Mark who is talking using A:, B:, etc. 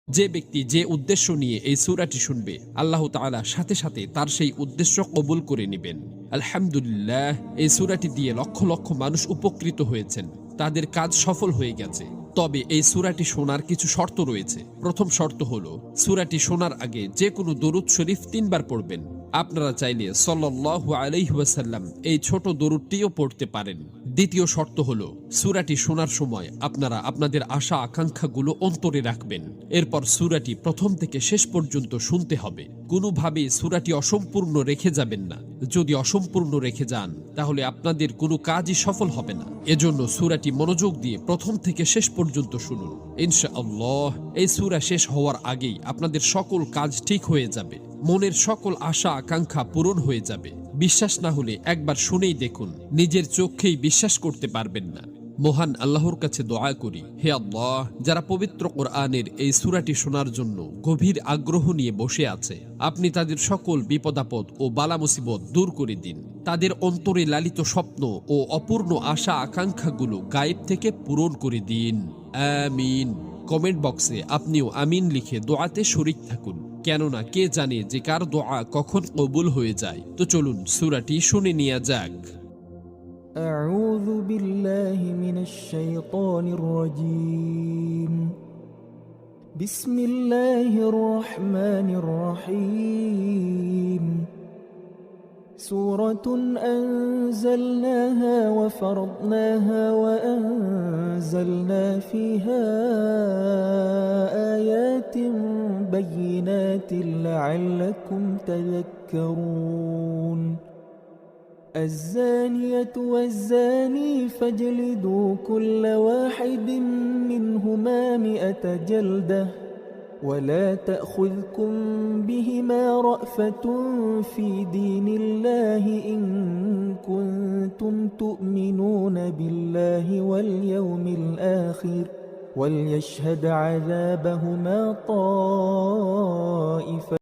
A: যে ব্যক্তি যে উদ্দেশ্য নিয়ে এই সূরাটি শুনবে, আল্লাহ তাআলা সাথে সাথে তার সেই উদ্দেশ্য কবুল করে নেবেন। আলহামদুলিল্লাহ, এই সূরাটি দিয়ে লক্ষ লক্ষ মানুষ উপকৃত হয়েছেন, তাদের কাজ সফল হয়ে গেছে। তবে এই সূরাটি শোনার কিছু শর্ত রয়েছে। প্রথম শর্ত হলো, সূরাটি শোনার আগে যে কোনো দরুদ শরীফ ৩ বার পড়বেন। আপনারা চাইলে সাল্লাল্লাহু আলাইহি ওয়াসাল্লাম এই ছোট দরুদটিও পড়তে পারেন। দ্বিতীয় শর্ত হলো, সূরাটি শোনার সময় আপনারা আপনাদের আশা আকাঙ্ক্ষাগুলো অন্তরে রাখবেন। এরপর সূরাটি প্রথম থেকে শেষ পর্যন্ত শুনতে হবে। কোনোভাবে সূরাটি অসম্পূর্ণ রেখে যাবেন না। যদি অসম্পূর্ণ রেখে যান, তাহলে আপনাদের কোনো কাজই সফল হবে না। এজন্য সূরাটি মনোযোগ দিয়ে প্রথম থেকে শেষ পর্যন্ত শুনুন। ইনশাআল্লাহ এই সূরা শেষ হওয়ার আগেই আপনাদের সকল কাজ ঠিক হয়ে যাবে, মনের সকল আশা আকাঙ্ক্ষা পূরণ হয়ে যাবে। বিশ্বাস না হলে একবার শুনেই দেখুন, নিজের চোখেই বিশ্বাস করতে পারবেন না। মহান আল্লাহর কাছে দোয়া করি, হে আল্লাহ, যারা পবিত্র কোরআনের এই সূরাটি শোনার জন্য গভীর আগ্রহ নিয়ে বসে আছে, আপনি তাদের সকল বিপদাপদ ও বালা মুসিবত দূর করে দিন। তাদের অন্তরে লালিত স্বপ্ন ও অপূর্ণ আশা আকাঙ্ক্ষাগুলো গায়েব থেকে পূরণ করে দিন। আমিন। কমেন্ট বক্সে আপনিও আমিন লিখে দোয়াতে শরীক থাকুন, কেননা কে জানে যে কার দোয়া কখন কবুল হয়ে যায়। তো চলুন সূরাটি শুনে নেওয়া যাক।
B: أعوذ بالله من الشيطان الرجيم. بسم الله الرحمن الرحيم. سورة أنزلناها وفرضناها وأنزلنا فيها آيات بينات لعلكم تذكرون. الزانية والزاني فاجلدوا كل واحد منهما 100 جلدة ولا تأخذكم بهما رأفة في دين الله إن كنتم تؤمنون بالله واليوم الآخر وليشهد عذابهما طائفة